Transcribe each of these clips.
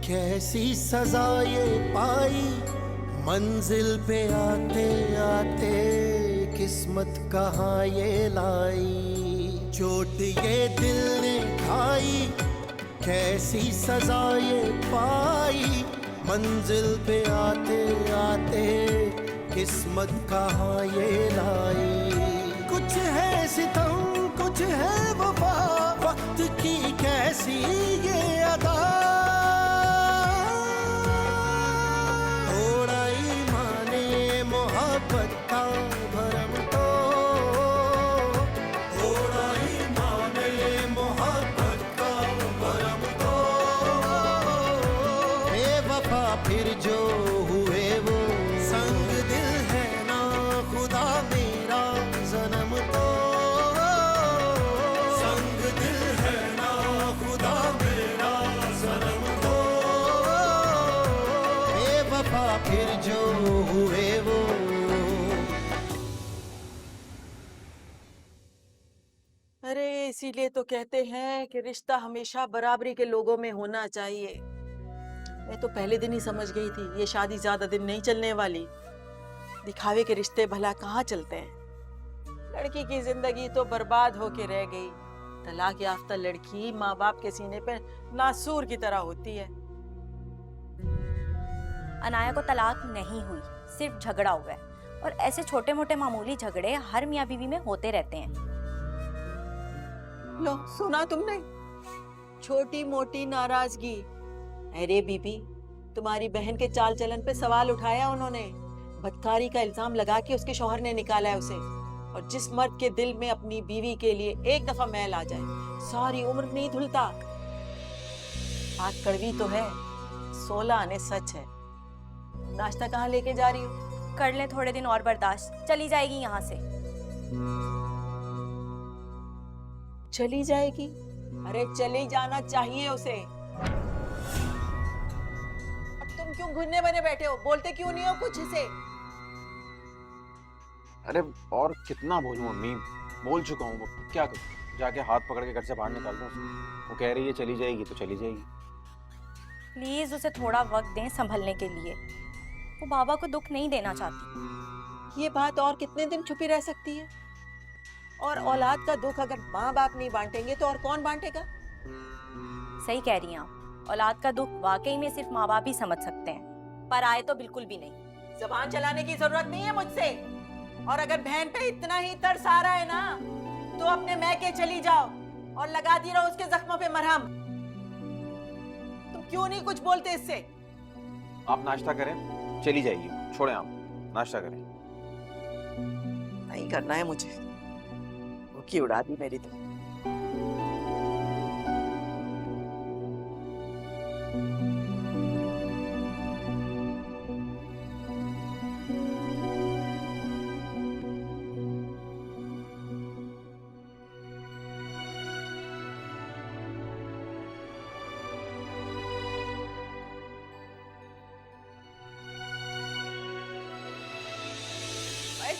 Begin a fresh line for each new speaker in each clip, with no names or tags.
कैसी सजा ये पाई, मंजिल पे आते आते किस्मत कहाँ ये लाई। चोट ये दिल ने खाई, कैसी सजा ये पाई, मंजिल पे आते आते किस्मत कहाँ ये लाई। कुछ है सितम कुछ है वफा, वक्त की कैसी ये अदा। थोड़ा ही माने मोहब्बत का भरम तो, थोड़ा ही माने मोहब्बत का भरम तो। बेवफा फिर जो हुए वो संग दिल है ना खुदा मेरा जन्म तो। संग दिल है ना खुदा मेरा जन्म तो। बेवफा फिर जो हुए वो।
अरे इसीलिए तो कहते हैं कि रिश्ता हमेशा बराबरी के लोगों में होना चाहिए। मैं तो पहले दिन ही समझ गई थी ये शादी ज्यादा दिन नहीं चलने वाली। दिखावे के रिश्ते भला कहाँ चलते हैं। लड़की की जिंदगी तो बर्बाद होके रह गई। तलाक याफ्ता लड़की माँ बाप के सीने पे नासूर की तरह होती है।
अनाया को तलाक नहीं हुई, सिर्फ झगड़ा हुआ है। और ऐसे छोटे मोटे मामूली झगड़े हर मियाँ बीवी में होते रहते हैं।
लो सुना तुमने, छोटी मोटी नाराजगी। अरे बीबी, तुम्हारी बहन के चाल चलन पे सवाल उठाया उन्होंने। बदकारी का इल्जाम लगा के उसके शौहर ने निकाला है उसे। और जिस मर्द के दिल में अपनी बीवी के लिए एक दफा मैल आ जाए सारी उम्र नहीं धुलता। बात कड़वी तो है, 16 आने सच है। नाश्ता कहाँ लेके जा रही हो?
कर ले थोड़े दिन और बर्दाश्त, चली जाएगी यहाँ से।
चली जाएगी? अरे चली जाना चाहिए उसे। अब तुम क्यों घुटने बने बैठे हो? बोलते क्यों नहीं हो कुछ से?
अरे और कितना बोलूं अम्मी, बोल चुका हूँ। क्या करूं, जाके हाथ पकड़ के घर से बाहर निकाल दूं उसे? वो कह रही है चली जाएगी तो चली जाएगी।
प्लीज उसे थोड़ा वक्त दें संभलने के लिए। वो बाबा को दुख नहीं देना चाहती।
ये बात और कितने दिन छुपी रह सकती है? और औलाद का दुख अगर माँ बाप नहीं बांटेंगे तो और कौन बांटेगा?
सही कह रही हैं आप, औलाद का दुख वाकई में सिर्फ माँ बाप ही समझ सकते हैं, पर आए तो बिल्कुल भी नहीं।
जबान चलाने की जरूरत नहीं है मुझसे। और अगर बहन पे इतना ही तरस आ रहा है ना, तो अपने मैके चली जाओ और लगाती रहो उसके जख्मों पे मरहम। तुम क्यों नहीं कुछ बोलते इससे?
आप नाश्ता करें, चली जाइए, छोड़ें आप, नाश्ता करें।
नहीं करना है मुझे, भूखी उड़ा दी मेरी तो।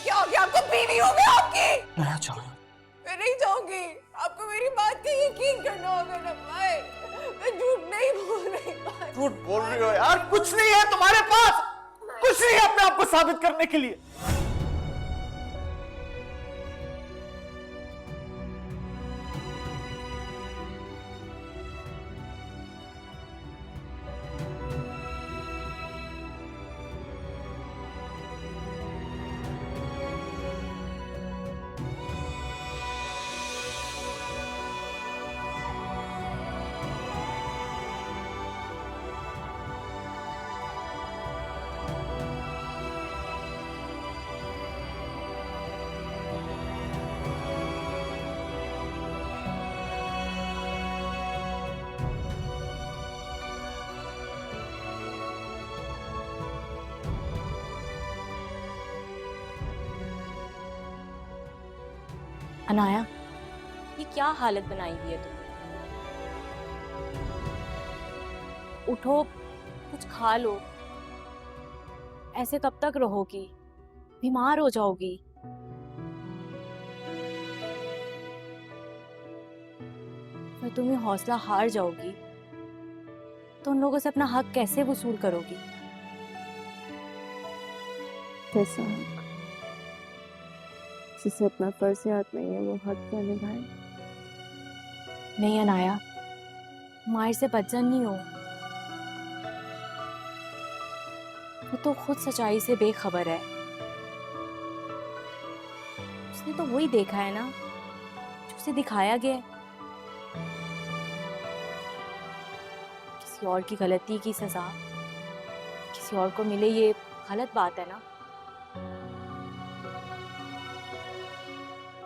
क्या हो गया आपको? बीवी हो गई आपकी?
मैं चाहूँ
मैं नहीं जाऊंगी। आपको मेरी बात का यकीन करना होगा ना भाई। मैं झूठ नहीं बोल रही।
झूठ बोल रही हो यार, कुछ नहीं है तुम्हारे पास, कुछ नहीं है अपने आप को साबित करने के लिए।
अनाया, ये क्या हालत बनाई हुई है तुमने? उठो, कुछ खा लो। ऐसे कब तक रहोगी? बीमार हो जाओगी। फिर तुम्हें हौसला हार जाओगी। तो उन लोगों से अपना हक कैसे वसूल करोगी?
कैसा हक? जिसे अपना फर्ज याद नहीं है वो हक क्या निभाए?
नहीं अनाया, मायर से बदजन नहीं हो। वो तो खुद सच्चाई से बेखबर है। उसने तो वही देखा है ना जो उसे दिखाया गया है। किसी और की गलती की सजा किसी और को मिले, ये गलत बात है ना।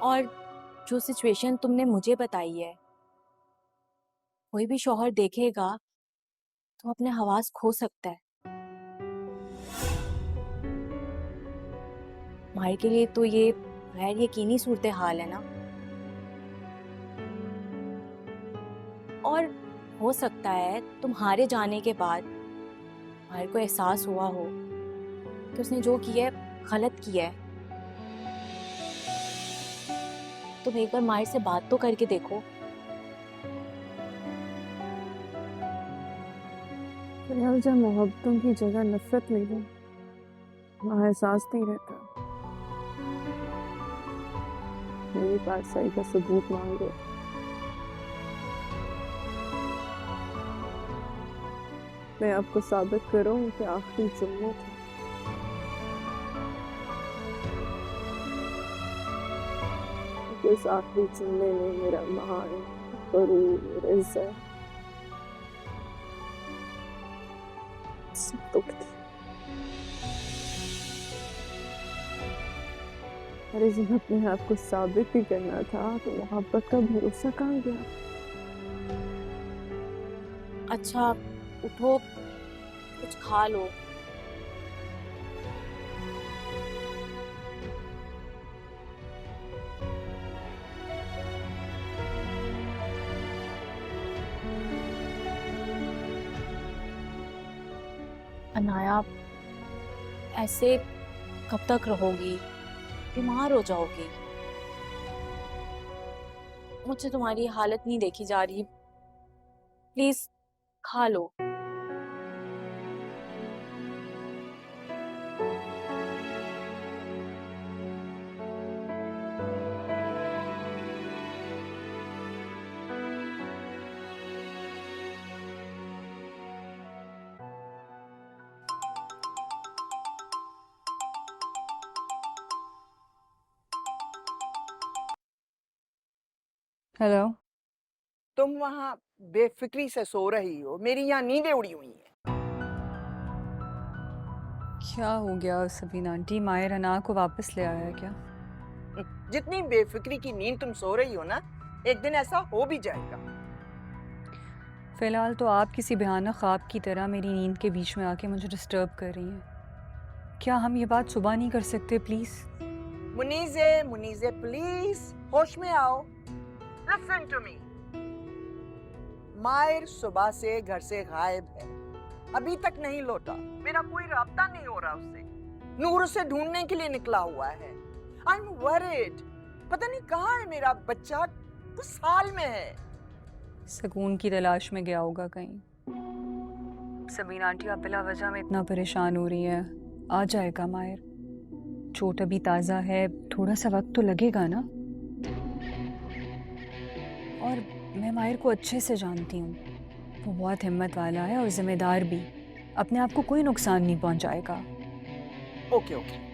और जो सिचुएशन तुमने मुझे बताई है, कोई भी शौहर देखेगा तो अपने हवास खो सकता है। मायर के लिए तो ये गैर यकीनी सूरत हाल है ना। और हो सकता है तुम्हारे जाने के बाद मायर को एहसास हुआ हो कि उसने जो किया है गलत किया है। तुम एक बार मायर से बात तो करके देखो।
फिलहाल जब मोहब्बतों की जगह नफरत ले लो, वहाँ एहसास नहीं रहता। मेरी पारसाई का सबूत मांगो। मैं आपको साबित करूं कि आखिरी जुम्मे थे। इस आखिरी जुम्मे में मेरा मान, गरूर, इज्जत सब दुख थे। अरे जब अपने आप को साबित भी करना था तो मोहब्बत का भरोसा कहाँ गया?
अच्छा उठो, कुछ खा लो। अनाया, ऐसे कब तक रहोगी? बीमार हो जाओगी। मुझे तुम्हारी हालत नहीं देखी जा रही। प्लीज खा लो।
हेलो।
तुम वहां बेफिक्री से सो रही हो, मेरी यहाँ नींदें उड़ी हुई हैं।
क्या हो गया सबीना आंटी? मायर अना को वापस ले आया क्या?
जितनी बेफिक्री की नींद तुम सो रही हो ना, एक दिन ऐसा हो भी जाएगा।
फिलहाल तो आप किसी भयानक ख्वाब की तरह मेरी नींद के बीच में आके मुझे डिस्टर्ब कर रही हैं। क्या हम ये बात सुबह नहीं कर सकते प्लीज?
मुनीजे, मुनीजे प्लीज होश में आओ। Listen to me. मायर सुबह से घर से गायब है, अभी तक नहीं लौटा। मेरा कोई राब्ता नहीं हो रहा उससे। नूर उसे ढूंढने के लिए निकला हुआ है। I am worried. पता नहीं कहाँ है मेरा बच्चा, किस हाल में है।
सुकून की तलाश में गया होगा कहीं। सबीना आंटी, आप बिला वजह में इतना परेशान हो रही हैं। आ जाएगा मायर। चोट अभी ताज़ा है, थोड़ा सा वक्त तो लगेगा ना। और मैं मायर को अच्छे से जानती हूँ। वो बहुत हिम्मत वाला है और जिम्मेदार भी। अपने आप को कोई नुकसान नहीं पहुँचाएगा।
Okay okay.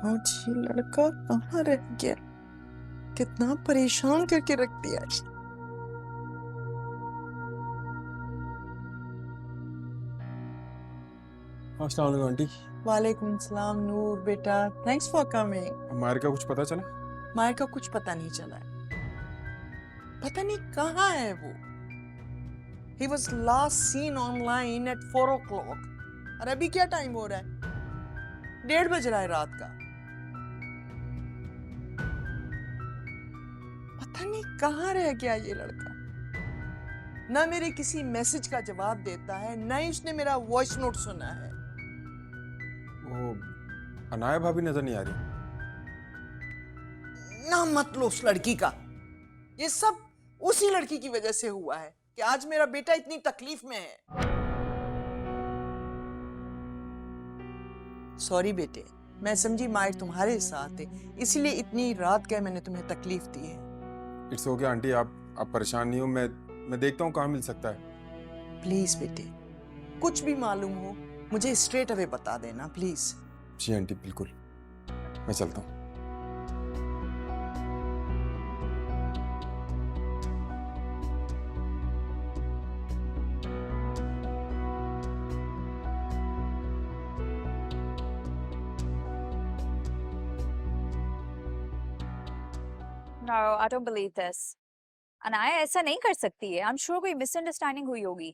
आज ये लड़का कहाँ रह गया? कितना परेशान करके रख दिया।
अस्सलाम वालेकुम आंटी।
वालेकुम सलाम नूर बेटा, थैंक्स फॉर कमिंग।
मायर का कुछ पता चला?
मायर का कुछ पता नहीं चला है। पता नहीं कहाँ है वो। He was last seen online at 4 o'clock. और अभी क्या टाइम हो रहा है? 1:30 बज रहा है रात का। पता नहीं कहाँ रह गया ये लड़का। ना मेरे किसी मैसेज का जवाब देता है, ना ही उसने मेरा वॉइस नोट सुना है।
वो अनाया भाभी नजर नहीं आ रही।
ना मत लो उस लड़की का। ये सब उसी लड़की की वजह से हुआ है कि आज मेरा बेटा इतनी तकलीफ में है। सॉरी बेटे, मैं समझी मायर तुम्हारे साथ है, इसलिए इतनी रात का मैंने तुम्हें तकलीफ दी है।
इट्स ओके आंटी, आप परेशान नहीं हो। मैं देखता हूँ कहाँ मिल सकता है।
प्लीज बेटे, कुछ भी मालूम हो मुझे स्ट्रेट अवे बता देना प्लीज।
जी आंटी, बिल्कुल। मैं चलता हूँ।
No, I don't believe this. Anaya ऐसा नहीं कर सकती है। I'm sure कोई मिसअंडरस्टैंडिंग हुई होगी।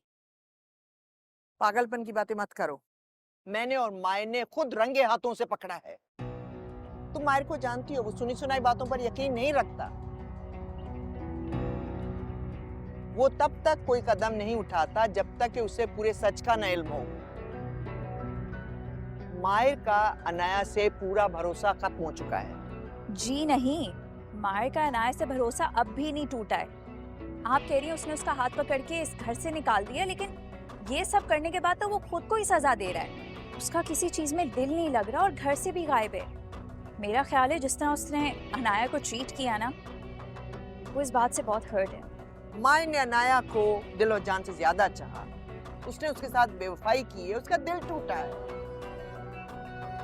पागलपन की बातें मत करो। मैंने और मायर ने खुद रंगे हाथों से पकड़ा है। तुम मायर को जानती हो, वो सुनी सुनाई बातों पर यकीन नहीं रखता। वो तब तक कोई कदम नहीं उठाता जब तक कि उसे पूरे सच का न इल्म हो। मायर का अनाया से पूरा भरोसा खत्म हो चुका है।
जी नहीं, मायर का अनाया से भरोसा अब भी नहीं टूटा है। आप कह रही हैं उसने उसका हाथ पकड़ के इस घर से निकाल दिया, लेकिन ये सब करने के बाद तो वो खुद को ही सजा दे रहा है। उसका किसी चीज में दिल नहीं लग रहा और घर से भी गायब है। मेरा ख्याल है जिस तरह उसने अनाया को ट्रीट किया ना, वो इस बात से बहुत हर्ट है।
मायर ने अनाया को दिल और जान से ज्यादा चाहा। उसने उसके साथ बेवफाई की है, उसका दिल टूटा है।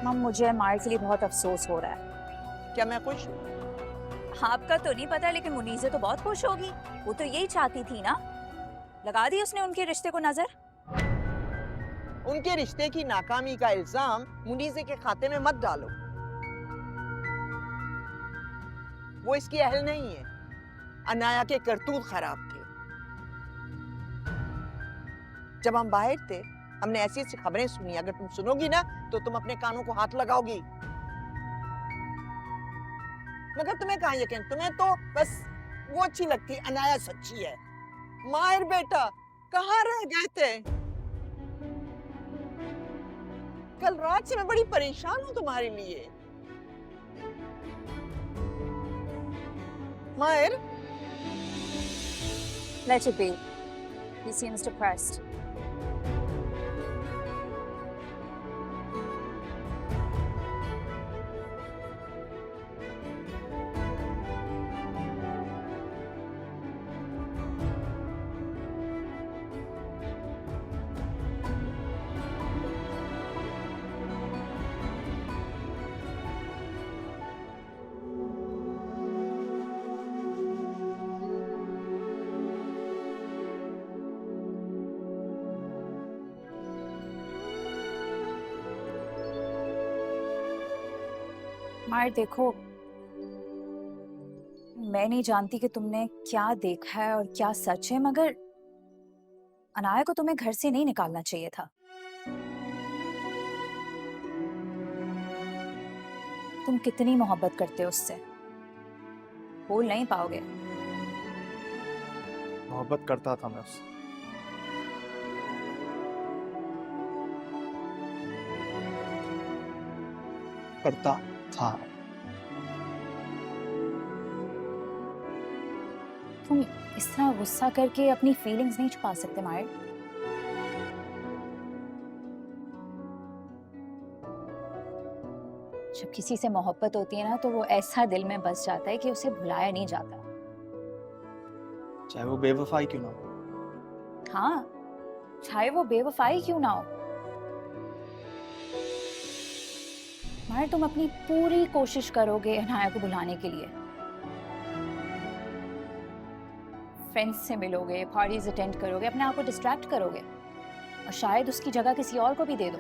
मम, मुझे मायर के लिए बहुत अफसोस हो रहा है।
क्या मैं खुश हूँ?
आपका तो नहीं पता, लेकिन मुनीज़े तो बहुत खुश होगी। वो तो यही चाहती थी ना। लगा दी उसने उनके रिश्ते को नजर।
उनके रिश्ते की नाकामी का इल्जाम मुनीज़े के खाते में मत डालो। वो इसकी अहल नहीं है। अनाया के करतूत खराब थे। जब हम बाहर थे, हमने ऐसी ऐसी खबरें सुनी। अगर तुम सुनोगी ना तो तुम अपने कानों को हाथ लगाओगी। मगर तुम्हें कहाँ यकीन? तुम्हें तो बस वो अच्छी लगती, अनाया सच्ची है। मायर बेटा कहाँ रह गए थे? कल रात से मैं बड़ी परेशान हूँ तुम्हारे लिए। मायर,
Let it be. He seems depressed. मायर, देखो, मैं नहीं जानती कि तुमने क्या देखा है और क्या सच है, मगर अनाया को तुम्हें घर से नहीं निकालना चाहिए था। तुम कितनी मोहब्बत करते हो उससे, भूल नहीं पाओगे।
मोहब्बत करता था मैं उससे। करता था।
तुम इस तरह गुस्सा करके अपनी फीलिंग्स नहीं छुपा सकते मायर। जब किसी से मोहब्बत होती है ना, तो वो ऐसा दिल में बस जाता है कि उसे भुलाया नहीं जाता।
चाहे वो बेवफाई क्यों ना हो।
हाँ, चाहे वो बेवफाई क्यों ना हो। मायर, तुम अपनी पूरी कोशिश करोगे अनाया को बुलाने के लिए। फ्रेंड्स से मिलोगे, पार्टीज अटेंड करोगे, अपने आप को डिस्ट्रैक्ट करोगे और शायद उसकी जगह किसी और को भी दे दो।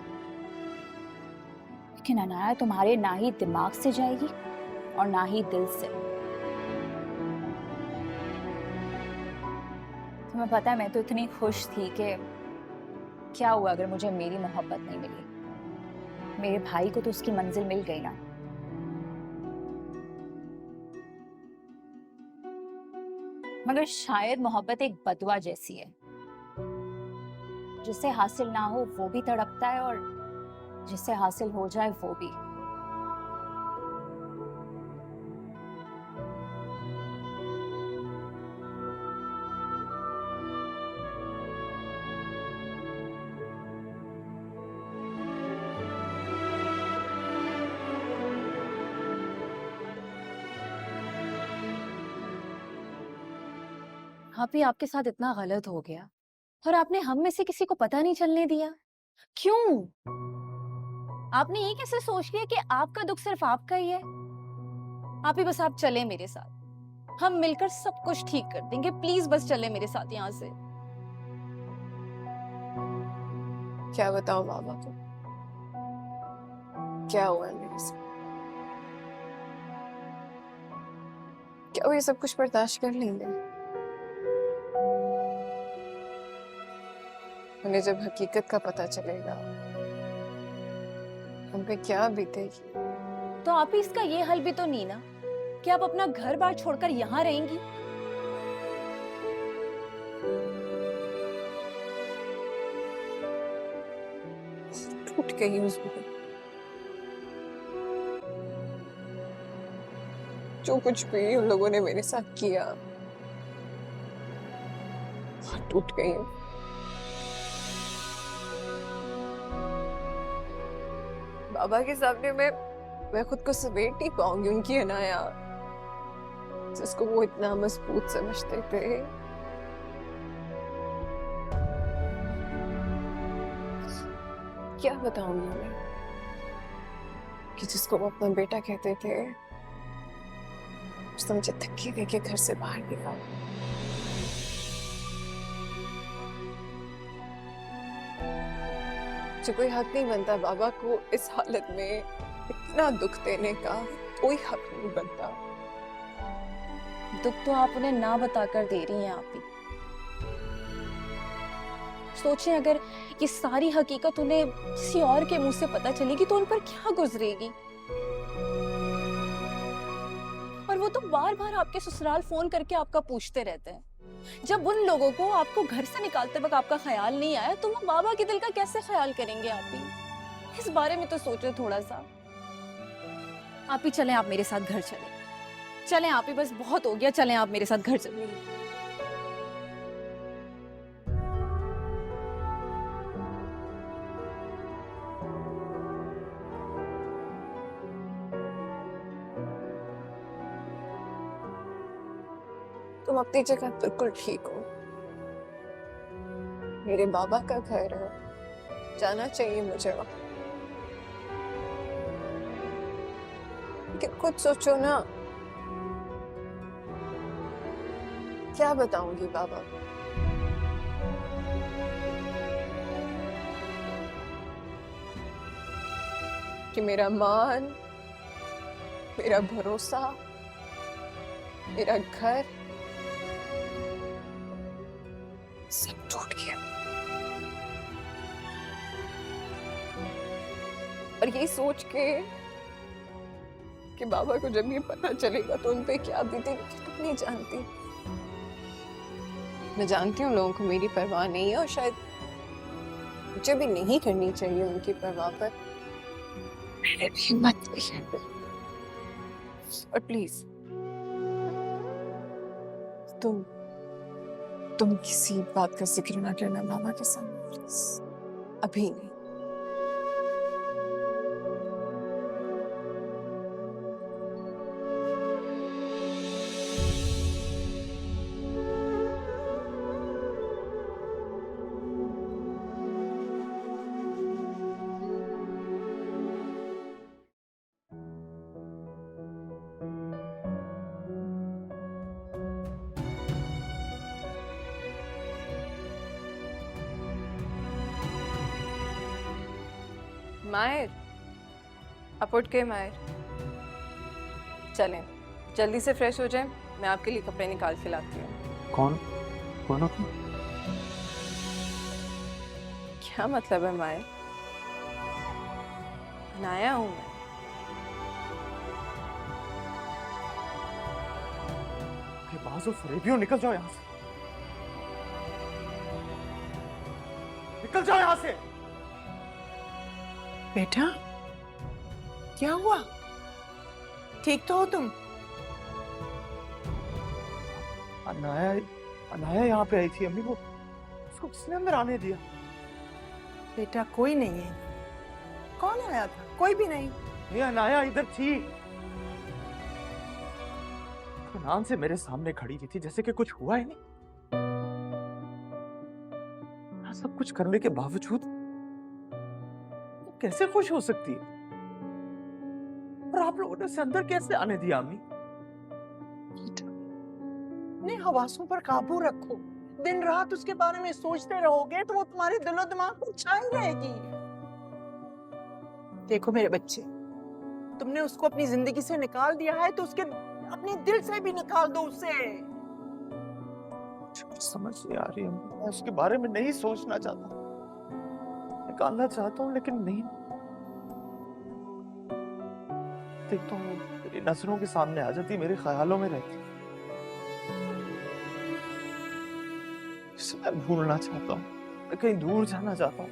लेकिन अनाया तुम्हारे ना ही दिमाग से जाएगी और ना ही दिल से। तुम्हें पता है मैं तो इतनी खुश थी कि क्या हुआ अगर मुझे मेरी मोहब्बत नहीं मिली। मेरे भाई को तो उसकी मंजिल मिल गई ना। मगर शायद मोहब्बत एक बदुआ जैसी है, जिसे हासिल ना हो वो भी तड़पता है और जिसे हासिल हो जाए वो भी। हाँ भी आपके साथ इतना गलत हो गया और आपने हम में से किसी को पता नहीं चलने दिया। क्यों? आपने ये कैसे सोच लिया कि आपका दुख सिर्फ आपका ही है? आप ही बस आप चले मेरे साथ, हम मिलकर सब कुछ ठीक कर देंगे। प्लीज बस चले मेरे साथ यहाँ से।
क्या बताओ बाबा को, क्या हुआ है मेरे साथ? क्या वो ये सब कुछ बर्दाश्त कर लेंगे? उन्हें जब हकीकत का पता चलेगा हम पे क्या बीतेगी।
तो आप ही इसका ये हल भी तो नहीं ना कि आप अपना घर बार छोड़कर यहाँ रहेंगी।
टूट गई उसमें जो कुछ भी उन लोगों ने मेरे साथ किया, टूट गई। बाबा के सामने मैं खुद को समेट नहीं पाऊंगी उनकी अनाया, जिसको वो इतना मजबूत समझते थे। क्या बताऊंगी मैं कि जिसको वो अपना बेटा कहते थे उसने मुझे धक्के देके घर से बाहर निकाला। मुझे कोई हक नहीं बनता बाबा को इस हालत में इतना दुख देने का, कोई हक नहीं बनता।
दुख तो आप उन्हें ना बताकर दे रही हैं आप ही। सोचें अगर ये सारी हकीकत उन्हें किसी और के मुंह से पता चलेगी तो उन पर क्या गुजरेगी। और वो तो बार बार आपके ससुराल फोन करके आपका पूछते रहते हैं। जब उन लोगों को आपको घर से निकालते वक्त आपका ख्याल नहीं आया तो वो बाबा के दिल का कैसे ख्याल करेंगे आप ही? इस बारे में तो सोचो थोड़ा सा। आप ही चलें, आप मेरे साथ घर चलें आप ही, बस बहुत हो गया, चलें आप मेरे साथ घर चलें।
तुम अपनी जगह बिल्कुल ठीक हो। मेरे बाबा का घर है, जाना चाहिए मुझे वहां। लेकिन खुद सोचो ना, क्या बताऊंगी बाबा को? कि मेरा मान, मेरा भरोसा, मेरा घर सब टूट गया। और यही सोच के कि बाबा को जब ये पता चलेगा तो उन पे क्या बीतेगी तुम नहीं जानती। मैं जानती हूँ लोगों को मेरी परवाह नहीं है और शायद मुझे भी नहीं करनी चाहिए उनकी परवाह, पर मेरे भी हिम्मत नहीं है। और प्लीज तुम किसी बात का जिक्र ना करना मामा के सामने, प्लीज। अभी नहीं। मायर, आप उठ गए मायर? चलें, जल्दी से फ्रेश हो जाएं, मैं आपके लिए कपड़े निकाल के लाती हूँ।
कौन?
बोलो तो।
क्या मतलब है मायर? अनाया हूँ मैं।
बाजू फरेबियों, निकल जाओ यहाँ से, निकल जाओ यहाँ से।
बेटा क्या हुआ? ठीक तो हो तुम?
अनाया यहाँ पे आई थी अम्मी, वो उसको किसने अंदर आने दिया?
बेटा कोई नहीं है। कौन आया था? कोई भी नहीं।
ये अनाया इधर थी, नाम से मेरे सामने खड़ी हुई थी जैसे कि कुछ हुआ ही नहीं। सब कुछ करने के बावजूद वो कैसे खुश हो सकती है? और आप लोगों ने उसे अंदर कैसे आने दिया अम्मी?
अपने हवासों पर काबू रखो। दिन रात उसके बारे में सोचते रहोगे तो वो तुम्हारे दिलो दिमाग को छाई रहेगी। देखो मेरे बच्चे, तुमने उसको अपनी जिंदगी से निकाल दिया है तो उसके अपने दिल से भी निकाल दो उसे।
समझ नहीं आ रही अम्मी, मैं उसके बारे में नहीं सोचना चाहता, निकालना चाहता हूँ लेकिन नहीं। देखता हूँ मेरी नजरों के सामने आ जाती, मेरे ख्यालों में रहती, मैं भूलना चाहता हूँ, मैं कहीं दूर जाना चाहता हूँ।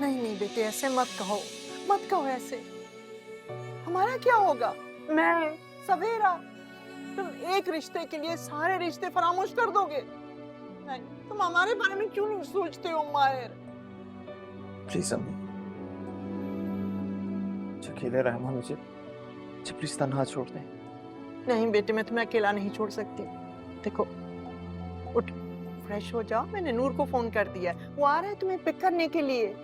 नहीं नहीं बेटे, ऐसे मत कहो, मत कहो ऐसे। हमारा क्या होगा? मैं, सवेरा, तुम एक रिश्ते के लिए सारे रिश्ते फरामोश कर दोगे? नहीं, तुम हमारे बारे में क्यों नहीं सोचते हो मायर?
प्लीज अम्मी, अकेले रहना मुझे प्लीज तन्हा छोड़ दें।
नहीं बेटे, मैं तुम्हें अकेला नहीं छोड़ सकती। देखो, उठ, फ्रेश हो जाओ। मैंने नूर को फोन कर दिया, वो आ रहा है तुम्हें पिक करने के लिए।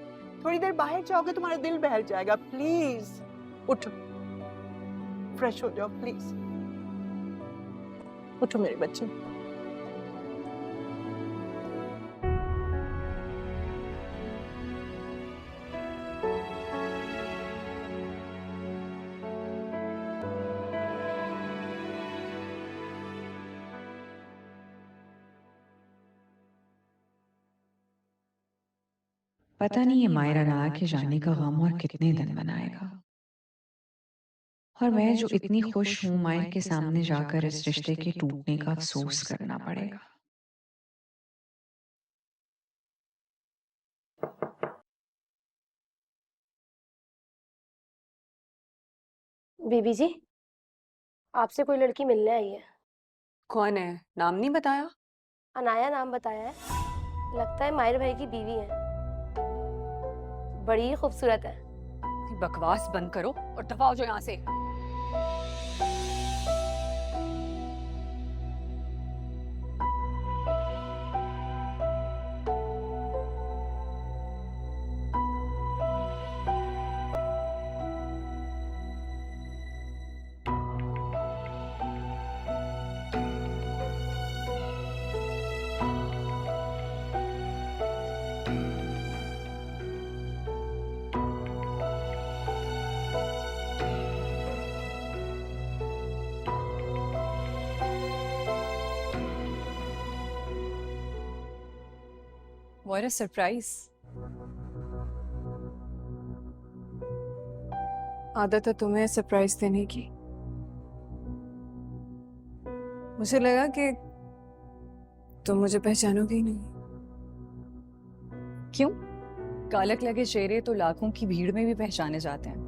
थोड़ी देर बाहर जाओगे तुम्हारा दिल बहल जाएगा। प्लीज उठो, फ्रेश हो जाओ प्लीज। उठो मेरे बच्चे।
पता नहीं ये मायरा ना के जाने का गम और कितने दिन मनाएगा। और मैं जो इतनी खुश हूं, मायर के सामने जाकर इस रिश्ते के टूटने का अफसोस करना पड़ेगा।
बीबी जी, आपसे कोई लड़की मिलने आई है।
कौन है? नाम नहीं बताया?
अनाया नाम बताया है, लगता है माहिर भाई की बीवी है, बड़ी ही खूबसूरत है।
बकवास बंद करो और दफा हो जाओ यहाँ से। What a surprise.
आदत है तुम्हें सरप्राइज देने की। मुझे लगा कि तुम मुझे पहचानोगे ही नहीं।
क्यों? कालक लगे चेहरे तो लाखों की भीड़ में भी पहचाने जाते हैं।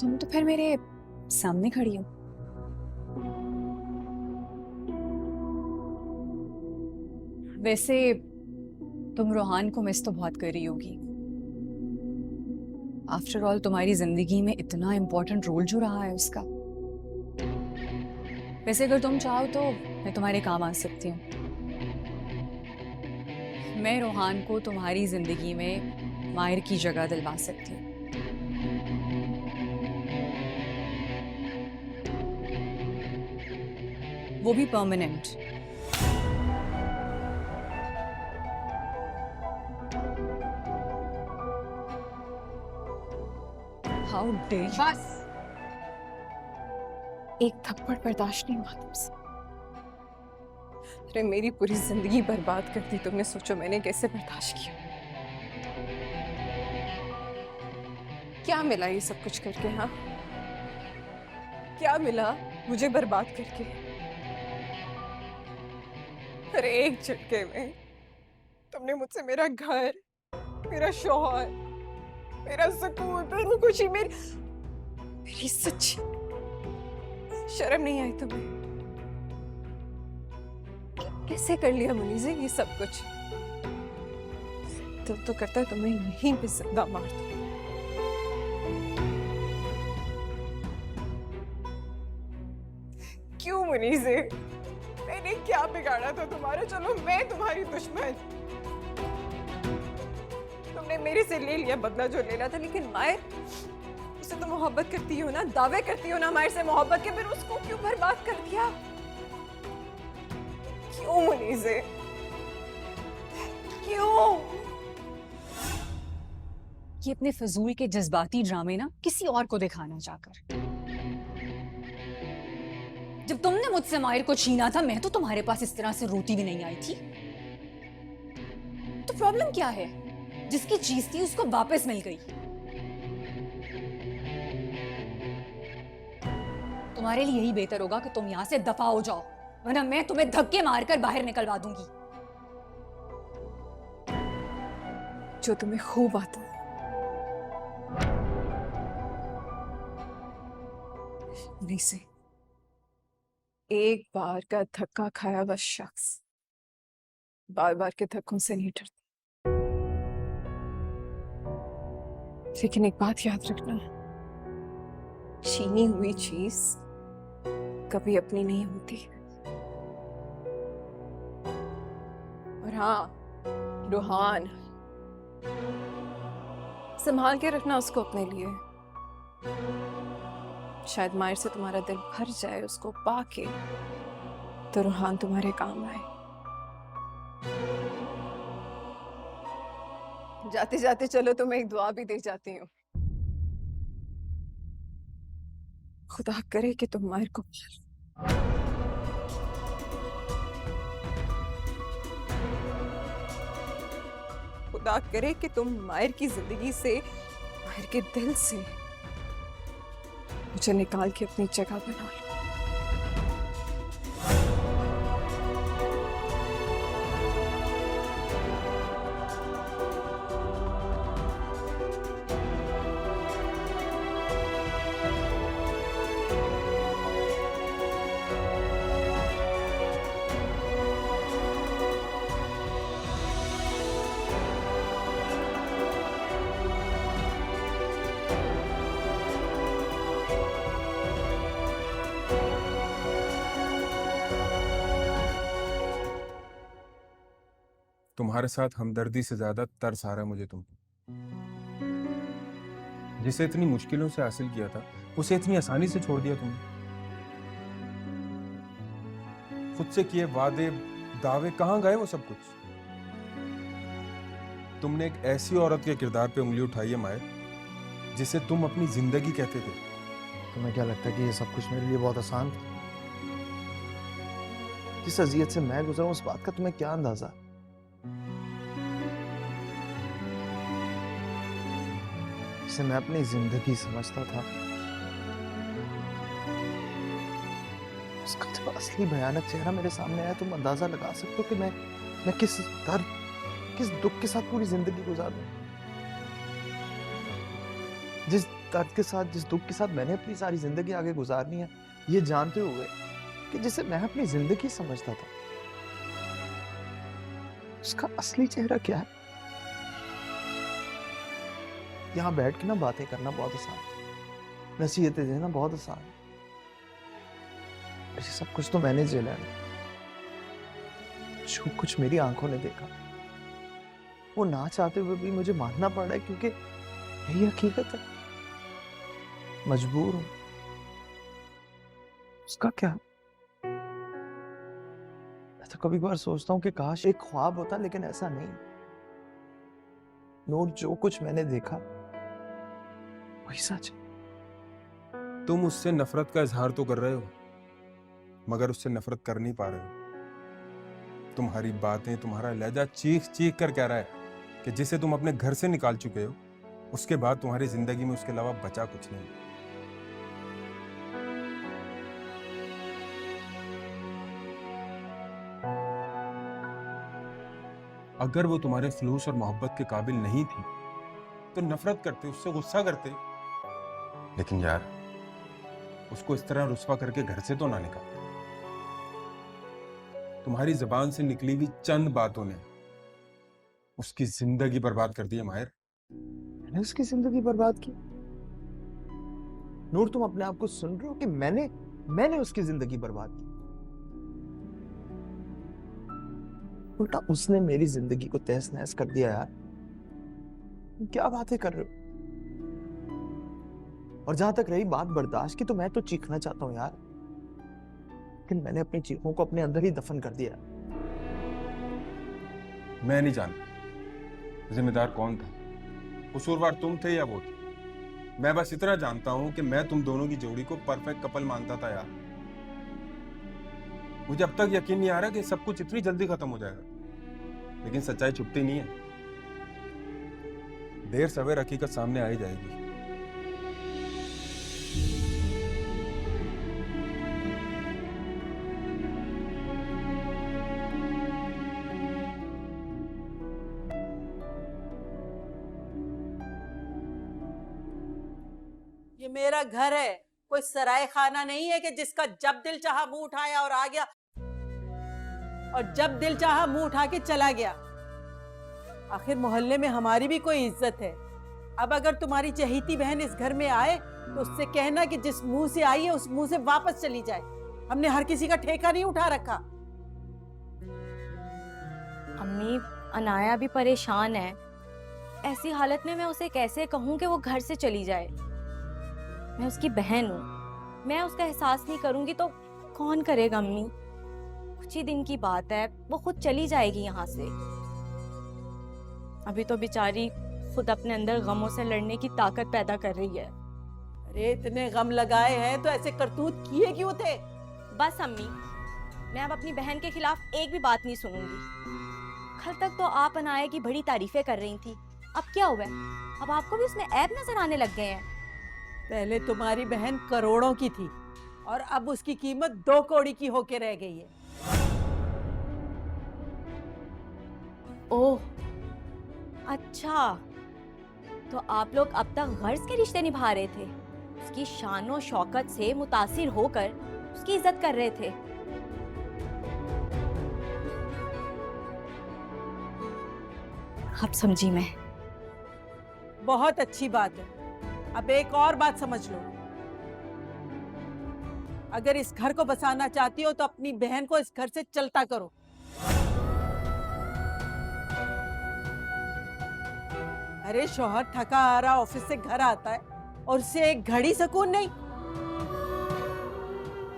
तुम तो फिर मेरे सामने खड़ी हो। वैसे तुम रोहान को मिस तो बहुत कर रही होगी। आफ्टर ऑल तुम्हारी जिंदगी में इतना इम्पोर्टेंट रोल जो रहा है उसका। वैसे अगर तुम चाहो तो मैं तुम्हारे काम आ सकती हूँ। मैं रोहान को तुम्हारी जिंदगी में माहिर की जगह दिलवा सकती हूँ। वो भी परमानेंट। How dare you?
बस, एक थप्पड़ बर्दाश्त नहीं हुआ तुमसे। अरे मेरी पूरी जिंदगी बर्बाद कर दी तुमने, सोचो मैंने कैसे बर्दाश्त किया। क्या मिला ये सब कुछ करके? हाँ, क्या मिला मुझे बर्बाद करके? अरे एक झटके में तुमने मुझसे मेरा घर, मेरा शौहर, मेरा सुकून, मेरी खुशी, मेरी सच्ची शर्म नहीं आई तुम्हें? कैसे कर लिया मुनीज़े ये सब कुछ? दिल तो करता है तुम्हें यहीं पे जिंदा मार दूं। क्यों मुनीज़े? मैंने क्या बिगाड़ा था तुम्हारा? चलो मैं तुम्हारी दुश्मन, तुमने मेरे से ले लिया बदला जो लेना था, लेकिन मायर उससे तो मोहब्बत करती हो ना, दावे करती हो ना मायर से मोहब्बत के, फिर उसको क्यों बर्बाद कर दिया? क्यों मुनीज़े? क्यों?
ये अपने फजूल के जज्बाती ड्रामे ना किसी और को दिखाना चाहकर। जब तुमने मुझसे माहिर को छीना था, मैं तो तुम्हारे पास इस तरह से रोती भी नहीं आई थी। तो प्रॉब्लम क्या है? जिसकी चीज थी उसको वापस मिल गई। तुम्हारे लिए यही बेहतर होगा कि तुम यहां से दफा हो जाओ, वरना मैं तुम्हें धक्के मारकर बाहर निकलवा दूंगी।
जो तुम्हें खूब आता नहीं से, एक बार का धक्का खाया हुआ शख्स बार बार के धक्कों से नहीं डरता। लेकिन एक बात याद रखना, छीनी हुई चीज कभी अपनी नहीं होती। और हाँ रूहान, संभाल के रखना उसको अपने लिए। शायद मायर से तुम्हारा दिल भर जाए उसको पाके, तो रूहान तुम्हारे काम आए। जाते जाते चलो तुम्हें एक दुआ भी दे जाती हूँ। खुदा करे कि तुम मायर को खुदा करे कि तुम मायर की जिंदगी से, मायर के दिल से मुझे निकाल के अपनी जगह बना लो।
तुम्हारे साथ हमदर्दी से ज्यादा तरस आ रहा है मुझे तुम पे। जिसे इतनी मुश्किलों से हासिल किया था, उसे इतनी आसानी से छोड़ दिया तुमने। खुद से किए वादे, दावे कहाँ गए वो सब कुछ? तुमने एक ऐसी औरत के किरदार पे उंगली उठाई है मायर, जिसे तुम अपनी जिंदगी कहते थे।
तुम्हें क्या लगता है कि ये सब कुछ मेरे लिए बहुत आसान था? जिस अजियत से मैं गुजरा हूं, उस बात का तुम्हें क्या अंदाजा? जिसे मैं अपनी जिंदगी समझता था, उसका जब असली भयानक चेहरा मेरे सामने आया, तुम अंदाजा लगा सकते हो कि मैं किस दर्द, किस दुख के साथ पूरी जिंदगी गुजारूं। जिस दर्द के साथ, जिस दुख के साथ मैंने अपनी सारी जिंदगी आगे गुजारनी है, ये जानते हुए कि जिसे मैं अपनी जिंदगी समझता था, उसका असली चेहरा क्या है। यहाँ बैठ के ना बातें करना बहुत आसान, नसीहतें देना बहुत आसान, ये सब कुछ तो मैंने झेला है। जो कुछ मेरी आंखों ने देखा, वो ना चाहते हुए भी मुझे मानना पड़ रहा है, क्योंकि यही हकीकत है। मजबूर हूं। उसका क्या? मैं तो कभी कभार सोचता हूँ कि काश एक ख्वाब होता, लेकिन ऐसा नहीं। नूर, जो कुछ मैंने देखा वही सच है।
तुम उससे नफरत का इजहार तो कर रहे हो, मगर उससे नफरत कर नहीं पा रहे हो। तुम्हारी बातें, तुम्हारा लहजा चीख चीख कर कह रहा है कि जिसे तुम अपने घर से निकाल चुके हो, उसके बाद तुम्हारी जिंदगी में उसके अलावा बचा कुछ नहीं। अगर वो तुम्हारे फलूस और मोहब्बत के काबिल नहीं थी तो नफरत करते, उससे गुस्सा करते। लेकिन यार, उसको इस तरह रुस्वा करके घर से तो ना निकालते। तुम्हारी जबान से निकली हुई चंद बातों ने उसकी जिंदगी बर्बाद कर दी है माहिर।
मैंने उसकी जिंदगी बर्बाद की? नूर, तुम अपने आप को सुन रहे हो कि मैंने उसकी जिंदगी बर्बाद की? उल्टा उसने मेरी जिंदगी को तहस नहस कर दिया यार। तुम क्या बातें कर रहे हो? और जहां तक रही बात बर्दाश्त की, तो मैं तो चीखना चाहता हूं यार, लेकिन मैंने अपनी चीखों को अपने अंदर ही दफन कर दिया।
मैं नहीं जानता जिम्मेदार कौन था, कसूरवार तुम थे या वो थे। मैं बस इतना जानता हूं कि मैं तुम दोनों की जोड़ी को परफेक्ट कपल मानता था यार। मुझे अब तक यकीन नहीं आ रहा कि सब कुछ इतनी जल्दी खत्म हो जाएगा, लेकिन सच्चाई छुपती नहीं है। देर सवेर हकीकत सामने आ ही जाएगी।
ये मेरा घर है, कोई सराय खाना नहीं है कि जिसका जब दिल चाहा मुंह उठाया और आ गया, और जब दिल चाहा मुंह उठा के चला गया। आखिर मोहल्ले में हमारी भी कोई इज्जत है। अब अगर तुम्हारी चहेती बहन इस घर में आए तो उससे कहना कि जिस मुंह से आई है उस मुंह से वापस चली जाए। हमने हर किसी का ठेका नहीं उठा रखा।
अम्मी, अनाया भी परेशान है। ऐसी हालत में मैं उसे कैसे कहूँ कि वो घर से चली जाए? मैं उसकी बहन हूँ। मैं उसका एहसास नहीं करूंगी तो कौन करेगा अम्मी? कुछ ही दिन की बात है, वो खुद चली जाएगी यहाँ से। अभी तो बेचारी खुद अपने अंदर गमों से लड़ने की ताकत पैदा कर रही है।
अरे इतने गम लगाए हैं तो ऐसे करतूत किए क्यों थे?
बस अम्मी, मैं अब अपनी बहन के खिलाफ एक भी बात नहीं सुनूंगी। कल तक तो आप अनाया की बड़ी तारीफें कर रही थी, अब क्या हुआ? अब आपको भी उसमें ऐब नजर आने लग गए हैं।
पहले तुम्हारी बहन करोड़ों की थी और अब उसकी कीमत 2 कौड़ी की होके रह गई है।
ओह अच्छा, तो आप लोग अब तक गर्ज के रिश्ते निभा रहे थे, उसकी शान और शौकत से मुतासिर होकर उसकी इज्जत कर रहे थे। अब समझी मैं।
बहुत अच्छी बात है। अब एक और बात समझ लो, अगर इस घर को बसाना चाहती हो तो अपनी बहन को इस घर से चलता करो। अरे शौहर थका आ रहा ऑफिस से घर आता है और उसे एक घड़ी सुकून नहीं।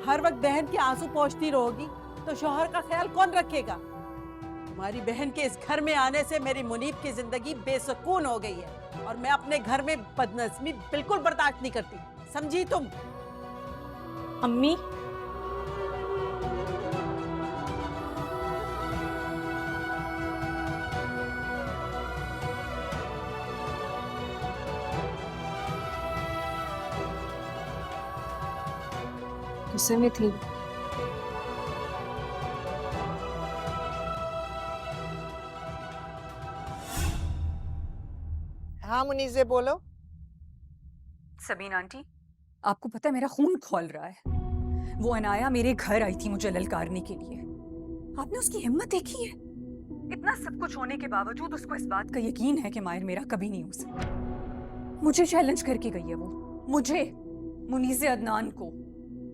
हर वक्त बहन के आंसू पोंछती रहोगी तो शौहर का ख्याल कौन रखेगा? तुम्हारी बहन के इस घर में आने से मेरी मुनीब की जिंदगी बेसुकून हो गई है और मैं अपने घर में बदनज़मी बिल्कुल बर्दाश्त नहीं करती। समझी तुम?
अम्मी,
गुस्से में थी।
हाँ मुनीज़े, बोलो।
सबीन आंटी, आपको पता है मेरा खून खौल रहा है। वो अनाया मेरे घर आई थी मुझे ललकारने के लिए। आपने उसकी हिम्मत देखी है? इतना सब कुछ होने के बावजूद उसको इस बात का यकीन है कि माहिर मेरा कभी नहीं हो सकता। मुझे चैलेंज करके गई है वो, मुझे, मुनीज़े अदनान को।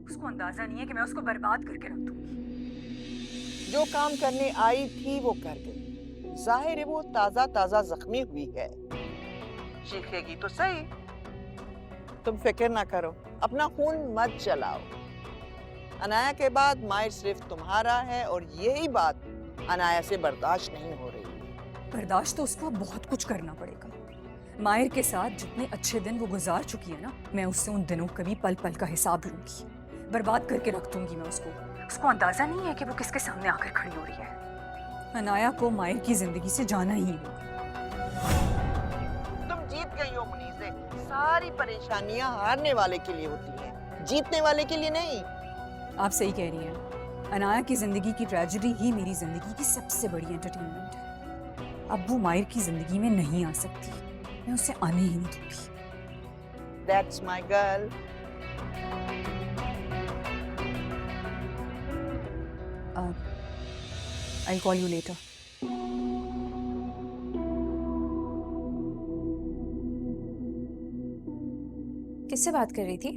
उसको अंदाजा नहीं है कि मैं उसको बर्बाद करके रख दूंगी।
जो काम करने आई थी वो कर गई। जाहिर है वो ताजा ताजा जख्मी हुई है, चीखेगी तो सही। तुम फिक्र ना करो, अपना खून मत जलाओ। अनाया के बाद माहिर सिर्फ तुम्हारा है और यही बात अनाया से बर्दाश्त नहीं हो रही।
बर्दाश्त तो उसको बहुत कुछ करना पड़ेगा। माहिर के साथ जितने अच्छे दिन वो गुजार चुकी है ना, मैं उससे उन दिनों का भी पल पल का हिसाब लूंगी। बर्बाद करके रख दूंगी मैं उसको। उसको अंदाजा नहीं है कि वो किसके सामने आकर खड़ी हो रही है। अनाया को मायर की जिंदगी से जाना ही होगा।
तुम जीत गई हो मुनीसे। सारी परेशानियां हारने वाले के लिए होती हैं, जीतने वाले के लिए नहीं।
आप सही कह रही हैं। अनाया की जिंदगी की ट्रेजेडी ही मेरी जिंदगी की सबसे बड़ी एंटरटेनमेंट है। अब वो मायर की जिंदगी में नहीं आ सकती, मैं उसे आने ही नहीं दूंगी।
That's my girl.
I'll call you later.
किससे बात कर रही थी?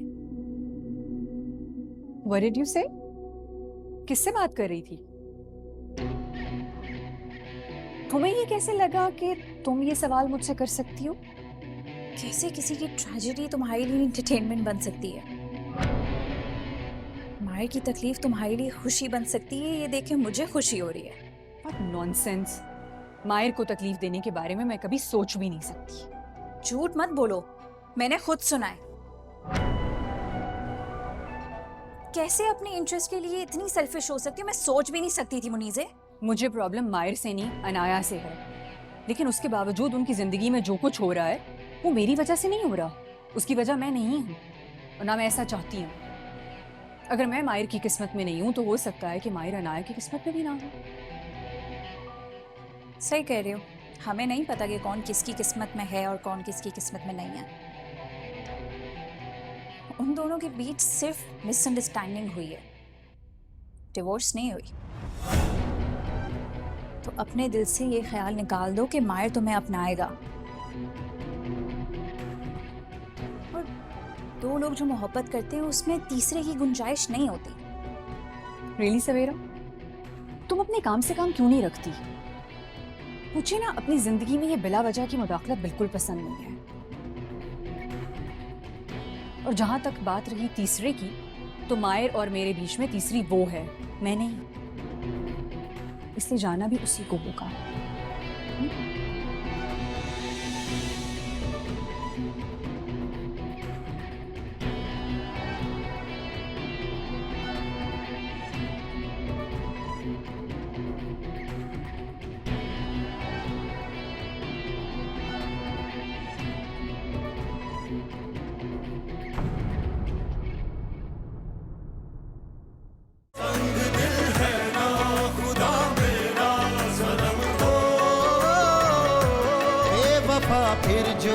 What did you say? किससे बात कर रही थी? तुम्हें ये कैसे लगा कि तुम ये सवाल मुझसे कर सकती हो?
कैसे किसी की ट्रेजेडी तुम्हारे लिए एंटरटेनमेंट बन सकती है? मायर की तकलीफ तुम्हारे लिए खुशी बन सकती है, ये देख के मुझे खुशी हो रही है।
What nonsense! मायर को तकलीफ देने के बारे में मैं कभी सोच भी नहीं सकती।
झूठ मत बोलो, मैंने खुद सुना है। कैसे अपने इंटरेस्ट के लिए इतनी सेल्फिश हो सकती हूँ, मैं सोच भी नहीं सकती थी मुनीज़े।
मुझे प्रॉब्लम मायर से नहीं, अनाया से है। लेकिन उसके बावजूद उनकी जिंदगी में जो कुछ हो रहा है वो मेरी वजह से नहीं हो रहा। उसकी वजह मैं नहीं हूँ और ना मैं ऐसा चाहती हूँ। अगर मैं मायर की किस्मत में नहीं हूँ तो हो सकता है कि मायर अनाया की किस्मत में भी ना हो।
सही कह रही हो, हमें नहीं पता कि कौन किसकी किस्मत में है और कौन किसकी किस्मत में नहीं है। उन दोनों के बीच सिर्फ मिसअंडरस्टैंडिंग हुई है, डिवोर्स नहीं हुई। तो अपने दिल से ये ख्याल निकाल दो कि मायर तुम्हें अपनाएगा। और दो लोग जो मोहब्बत करते हैं उसमें तीसरे की गुंजाइश नहीं होती।
रियली सवेरा, तुम अपने काम से काम क्यों नहीं रखती? मुझे ना अपनी जिंदगी में ये बिला वजह की मुदाखलत बिल्कुल पसंद नहीं है। और जहां तक बात रही तीसरे की, तो मायर और मेरे बीच में तीसरी वो है, मैं नहीं। इसलिए जाना भी उसी को होगा।
फिर जो